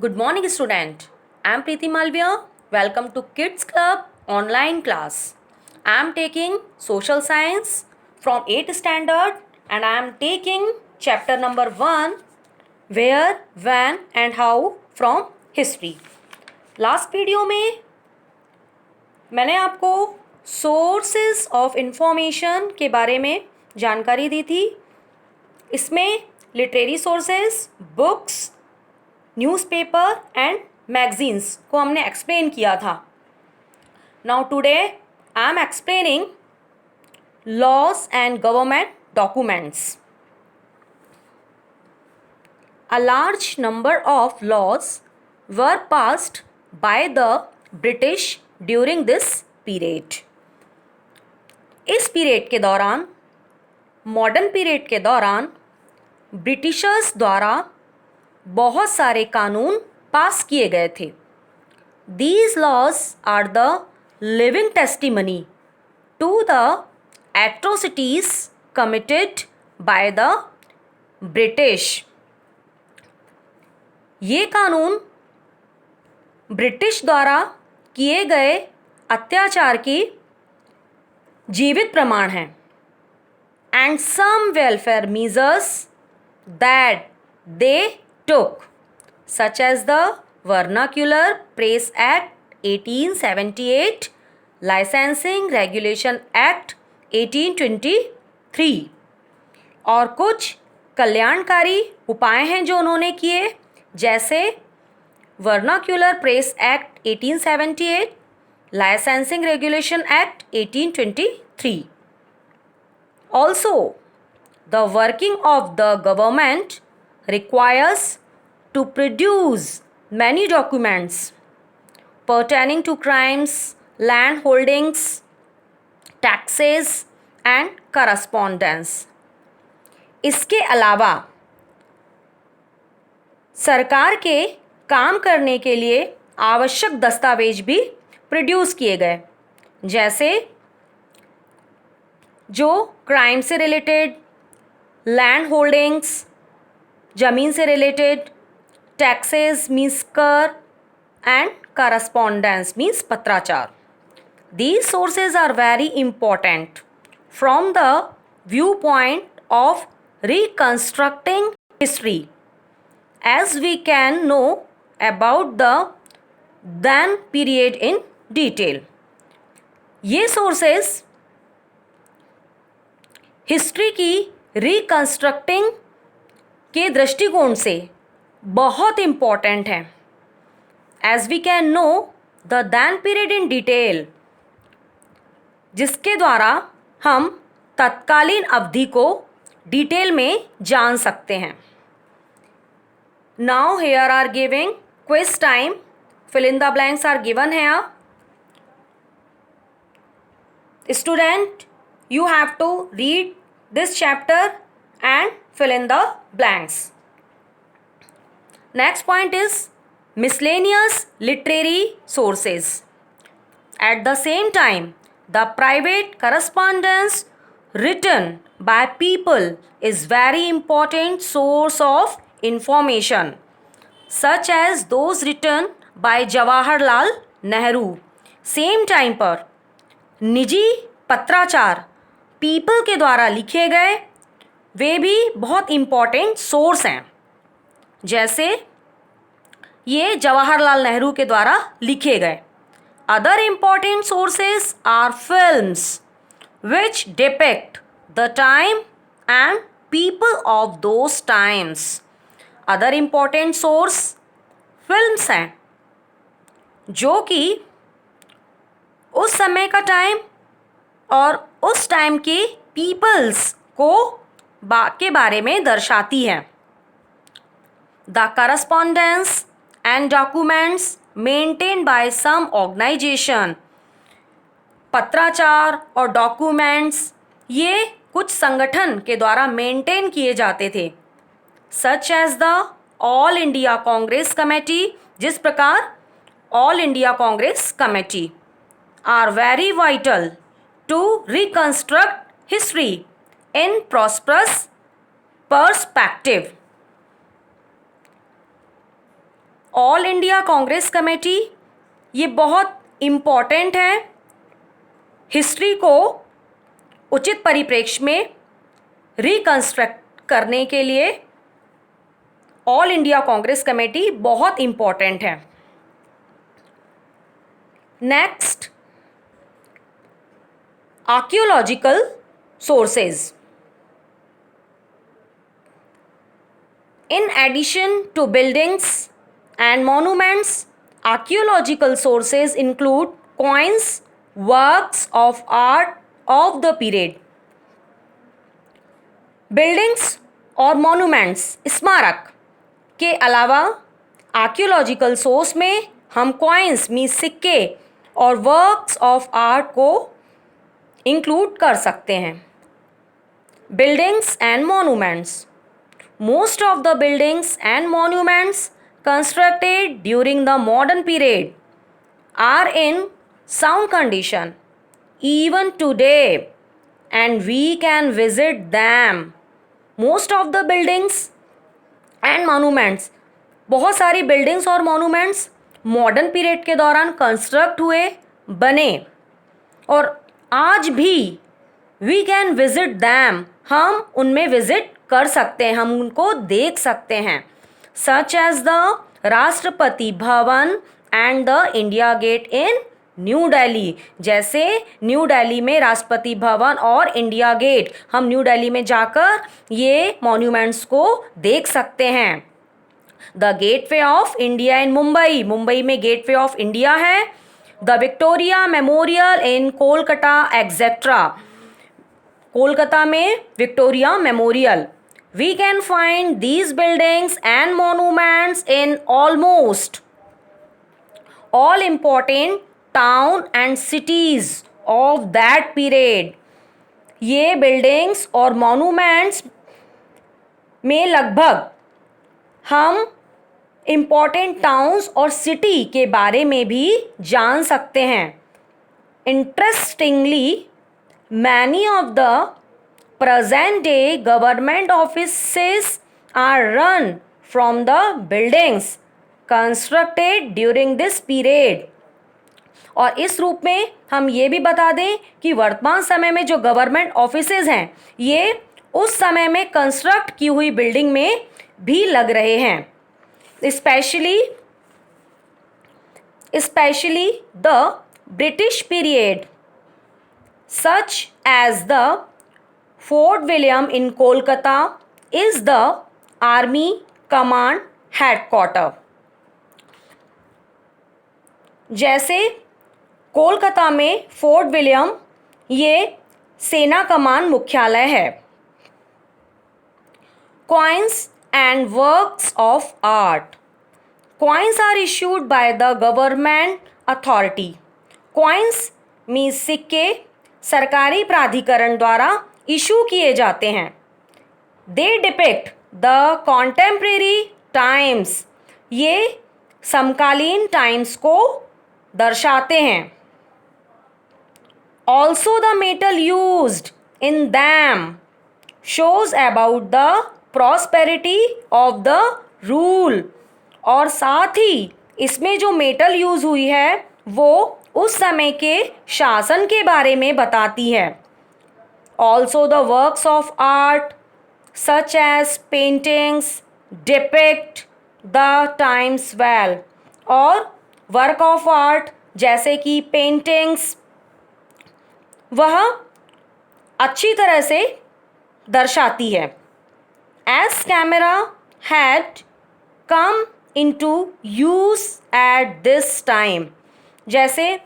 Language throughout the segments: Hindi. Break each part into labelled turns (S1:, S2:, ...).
S1: Good morning, student. I am Preeti Malviya. Welcome to Kids Club online class. I am taking social science from 8th standard and I am taking chapter number 1 where, when and how from history. Last video में मैंने आपको सोर्सेज ऑफ इंफॉर्मेशन के बारे में जानकारी दी थी. इसमें literary sources, books, newspaper and magazines को हमने एक्सप्लेन किया था. Now today I am explaining laws and government documents. A large number of laws were passed by the British during this period. इस पीरियड के दौरान, मॉडर्न पीरियड के दौरान ब्रिटिशर्स द्वारा बहुत सारे कानून पास किए गए थे. These laws are the living testimony to the atrocities committed by the British. ये कानून ब्रिटिश द्वारा किए गए अत्याचार की जीवित प्रमाण हैं. And some welfare measures that they took, such as the Vernacular Press Act 1878, Licensing Regulation Act 1823, और कुछ कल्याणकारी उपाय हैं जो उन्होंने किए, जैसे vernacular press act 1878, licensing regulation act 1823. Also, the working of the government requires to produce many documents pertaining to crimes, land holdings, taxes and correspondence. इसके अलावा सरकार के काम करने के लिए आवश्यक दस्तावेज भी प्रोड्यूस किए गए, जैसे जो क्राइम से रिलेटेड, लैंड होल्डिंग्स, ज़मीन से रिलेटेड, टैक्सेस मीन्स कर एंड करस्पॉन्डेंस मीन्स पत्राचार. These sources are very important from the viewpoint of reconstructing history, as we can know about the then period in detail. ये sources हिस्ट्री की रिकंस्ट्रक्टिंग के दृष्टिकोण से बहुत इम्पॉर्टेंट हैं. As we can know the then period in detail, जिसके द्वारा हम तत्कालीन अवधि को डिटेल में जान सकते हैं. Now here are giving quiz time. Fill in the blanks are given here. Student, you have to read this chapter and fill in the blanks. Next point is miscellaneous literary sources. At the same time, the private correspondence written by people is very important source of information, such as those written by Jawaharlal Nehru. Same time पर निजी पत्राचार पीपल के द्वारा लिखे गए, वे भी बहुत इम्पॉर्टेंट सोर्स हैं. जैसे ये जवाहरलाल नेहरू के द्वारा लिखे गए. Other important sources are films which depict the time and people of those times. Other important source films हैं जो कि उस समय का टाइम और उस टाइम के पीपल्स को के बारे में दर्शाती हैं. The correspondence and documents maintain by some organization. पत्राचार और डॉक्यूमेंट्स ये कुछ संगठन के द्वारा मेंटेन किए जाते थे, such as the All India Congress Committee. जिस प्रकार All India Congress Committee are very vital to reconstruct history in prosperous perspective. All India Congress Committee ये बहुत इम्पॉर्टेंट है हिस्ट्री को उचित परिप्रेक्ष्य में रिकंस्ट्रक्ट करने के लिए। ऑल इंडिया कांग्रेस कमेटी बहुत इम्पॉर्टेंट है। Next, archaeological sources. In addition to buildings and monuments, archaeological sources include coins, works of art of the period. Buildings और monuments, स्मारक के अलावा आर्कियोलॉजिकल सोर्स में हम कॉइन्स मीन सिक्के और वर्क्स ऑफ आर्ट को इंक्लूड कर सकते हैं। Buildings and monuments. Most of the buildings and monuments constructed during the modern period are in sound condition even today, and we can visit them. Most of the buildings and monuments, बहुत सारी buildings और monuments modern period के दौरान construct हुए, बने, और आज भी we can visit them, हम उनमें विजिट कर सकते हैं, हम उनको देख सकते हैं। सच as the Rashtrapati Bhavan and the India Gate in New Delhi. जैसे न्यू दिल्ली में राष्ट्रपति भवन और इंडिया गेट, हम न्यू दिल्ली में जाकर ये मॉन्यूमेंट्स को देख सकते हैं। The Gateway of India in Mumbai, Mumbai में गेटवे ऑफ इंडिया है। The Victoria Memorial in Kolkata etcetera, Kolkata में Victoria Memorial. We can find these buildings and monuments in almost all important town and cities of that period. ये buildings और monuments में लगभग हम important towns और city के बारे में भी जान सकते हैं। Interestingly, many of the present day government offices are run from the buildings constructed during this period. और इस रूप में हम ये भी बता दें कि वर्तमान समय में जो गवर्नमेंट ऑफिसेज हैं ये उस समय में कंस्ट्रक्ट की हुई बिल्डिंग में भी लग रहे हैं। Specially the British period such as the Fort William in Kolkata is the Army Command Headquarter. जैसे कोलकाता में फोर्ट विलियम ये सेना कमान मुख्यालय है। Coins and works of art. Coins are issued by the government authority. Coins means सिक्के सरकारी प्राधिकरण द्वारा इशू किए जाते हैं। दे डिपिक्ट द कॉन्टेम्प्रेरी टाइम्स, ये समकालीन टाइम्स को दर्शाते हैं। Also the metal used in them shows about the prosperity of the rule, और साथ ही इसमें जो मेटल यूज हुई है वो उस समय के शासन के बारे में बताती है। Also the works of art such as paintings depict the times well, और वर्क ऑफ आर्ट जैसे कि पेंटिंग्स वह अच्छी तरह से दर्शाती है। As camera had come into use at this time, जैसे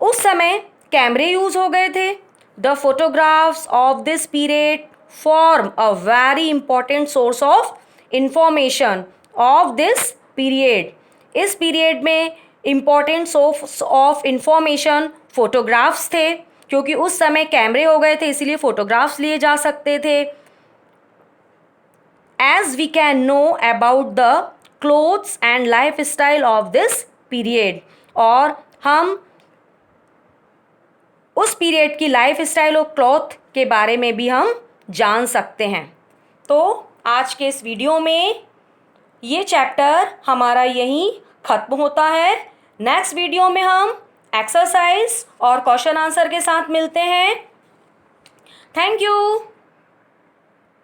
S1: उस समय कैमरे यूज हो गए थे। The photographs of this period form a very important source of information of this period. इस पीरियड में important source of information photographs थे, क्योंकि उस समय कैमरे हो गए थे इसीलिए फोटोग्राफ्स लिए जा सकते थे। As we can know about the clothes and life style of this period, और हम उस पीरियड की लाइफ स्टाइल और क्लॉथ के बारे में भी हम जान सकते हैं। तो आज के इस वीडियो में ये चैप्टर हमारा यहीं ख़त्म होता है। नेक्स्ट वीडियो में हम एक्सरसाइज और क्वेश्चन आंसर के साथ मिलते हैं। Thank you.